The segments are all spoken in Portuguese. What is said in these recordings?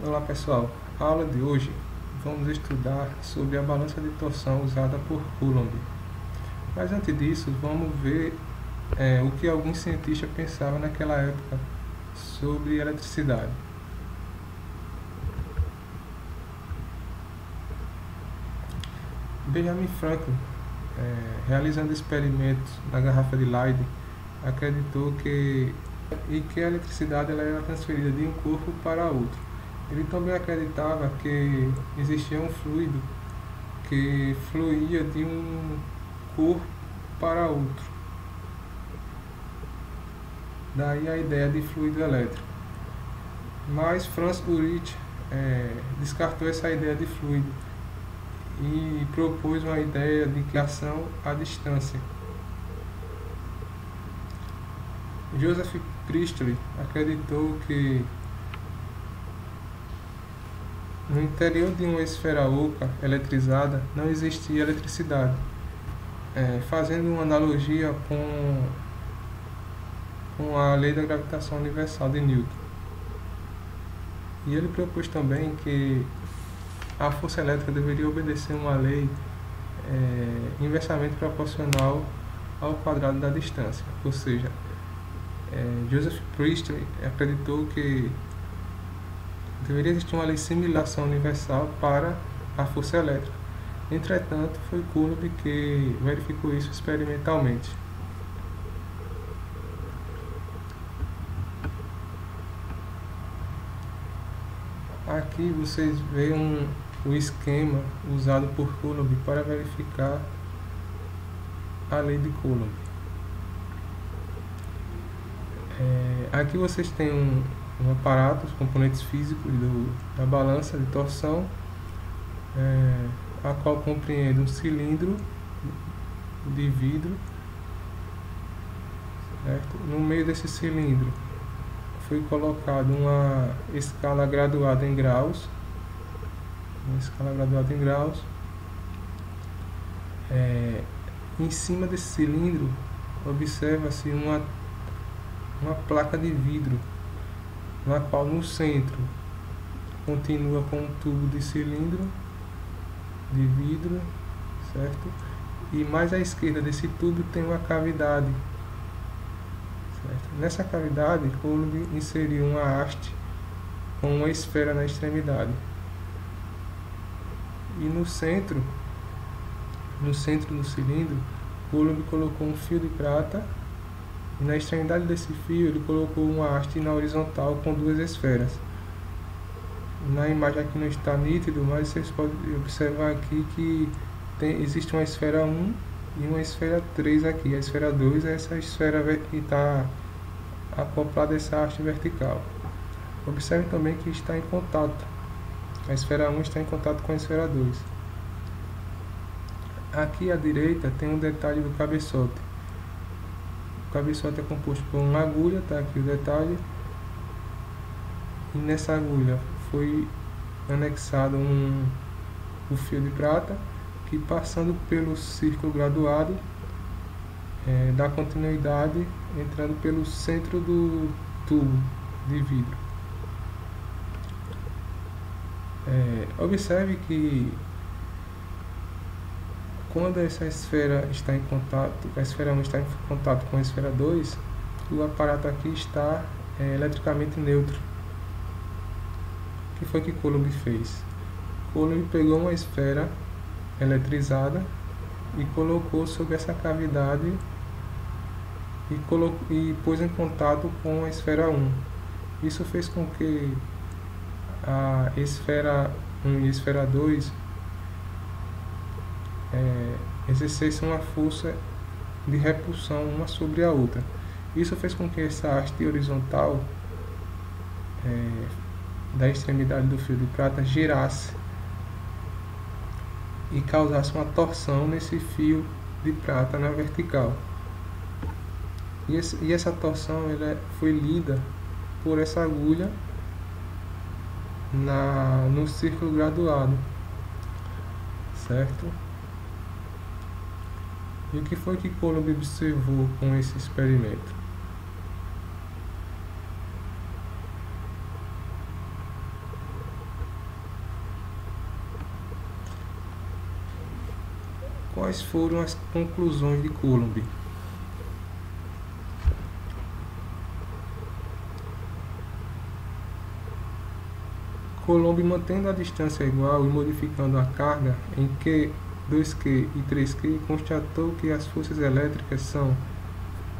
Olá pessoal, a aula de hoje vamos estudar sobre a balança de torção usada por Coulomb. Mas antes disso, vamos ver o que alguns cientistas pensavam naquela época sobre eletricidade. Benjamin Franklin, realizando experimentos na garrafa de Leyden, acreditou que a eletricidade ela era transferida de um corpo para outro. Ele também acreditava que existia um fluido que fluía de um corpo para outro. Daí a ideia de fluido elétrico. Mas Franz Ulrich descartou essa ideia de fluido e propôs uma ideia de criação à distância. Joseph Priestley acreditou que no interior de uma esfera oca eletrizada não existia eletricidade, fazendo uma analogia com a lei da gravitação universal de Newton. E ele propôs também que a força elétrica deveria obedecer uma lei inversamente proporcional ao quadrado da distância, ou seja, Joseph Priestley acreditou que deveria existir uma lei de assimilação universal para a força elétrica. Entretanto, foi Coulomb que verificou isso experimentalmente. Aqui vocês veem o esquema usado por Coulomb para verificar a lei de Coulomb. Aqui vocês têm um aparato, os componentes físicos da balança de torção, a qual compreende um cilindro de vidro, certo? No meio desse cilindro foi colocado uma escala graduada em graus, em cima desse cilindro observa-se uma placa de vidro, na qual no centro continua com um tubo de cilindro de vidro, certo? E mais à esquerda desse tubo tem uma cavidade, certo? Nessa cavidade, Coulomb inseriu uma haste com uma esfera na extremidade. E no centro do cilindro, Coulomb colocou um fio de prata. E na extremidade desse fio ele colocou uma haste na horizontal com duas esferas. Na imagem aqui não está nítido, mas vocês podem observar aqui que existe uma esfera 1 e uma esfera 3 aqui. A esfera 2 é essa esfera que está acoplada a essa haste vertical. Observe também que está em contato. A esfera 1 está em contato com a esfera 2. Aqui à direita tem um detalhe do cabeçote. O cabeçote é composto por uma agulha, está aqui o detalhe, e nessa agulha foi anexado o fio de prata, que passando pelo círculo graduado, dá continuidade entrando pelo centro do tubo de vidro. Observe que quando essa esfera está em contato, a esfera 1 está em contato com a esfera 2, o aparato aqui está eletricamente neutro. O que foi que Coulomb fez? Coulomb pegou uma esfera eletrizada e colocou sobre essa cavidade e pôs em contato com a esfera 1. Isso fez com que a esfera 1 e a esfera 2 exercesse uma força de repulsão uma sobre a outra. Isso fez com que essa haste horizontal da extremidade do fio de prata girasse e causasse uma torção nesse fio de prata na vertical. E essa torção foi lida por essa agulha no círculo graduado, certo? E o que foi que Coulomb observou com esse experimento? Quais foram as conclusões de Coulomb? Coulomb, mantendo a distância igual e modificando a carga em Q, 2Q e 3Q, constatou que as forças elétricas são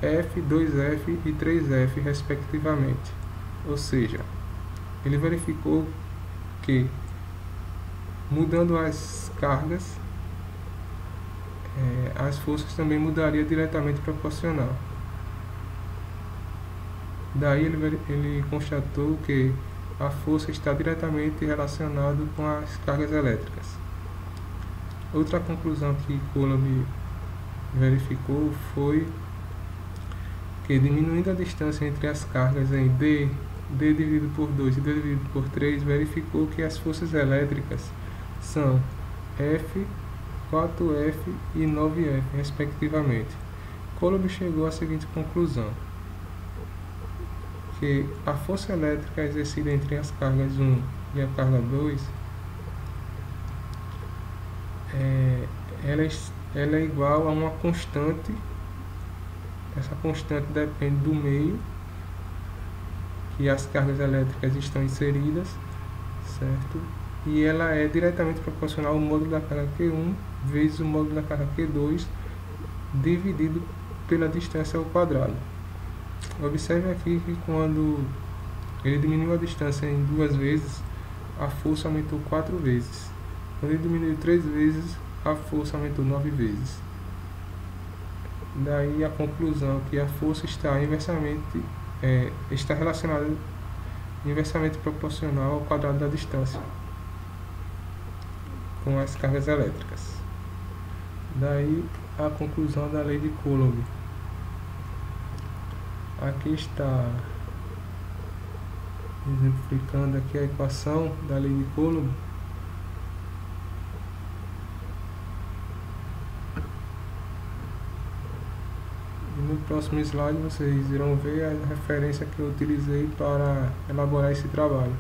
F, 2F e 3F, respectivamente. Ou seja, ele verificou que, mudando as cargas, as forças também mudariam diretamente proporcional. Daí ele constatou que a força está diretamente relacionada com as cargas elétricas. Outra conclusão que Coulomb verificou foi que, diminuindo a distância entre as cargas em D dividido por 2 e D dividido por 3, verificou que as forças elétricas são F, 4F e 9F, respectivamente. Coulomb chegou à seguinte conclusão: que a força elétrica exercida entre as cargas 1 e a carga 2 ela é igual a uma constante. Essa constante depende do meio que as cargas elétricas estão inseridas, certo? E ela é diretamente proporcional ao módulo da carga Q1 vezes o módulo da carga Q2 dividido pela distância ao quadrado. Observe aqui que quando ele diminuiu a distância em 2 vezes, a força aumentou 4 vezes. Quando ele diminuiu 3 vezes, a força aumentou 9 vezes. Daí a conclusão que a força está relacionada inversamente proporcional ao quadrado da distância com as cargas elétricas. Daí a conclusão da lei de Coulomb. Aqui está exemplificando aqui a equação da lei de Coulomb. E no próximo slide vocês irão ver a referência que eu utilizei para elaborar esse trabalho.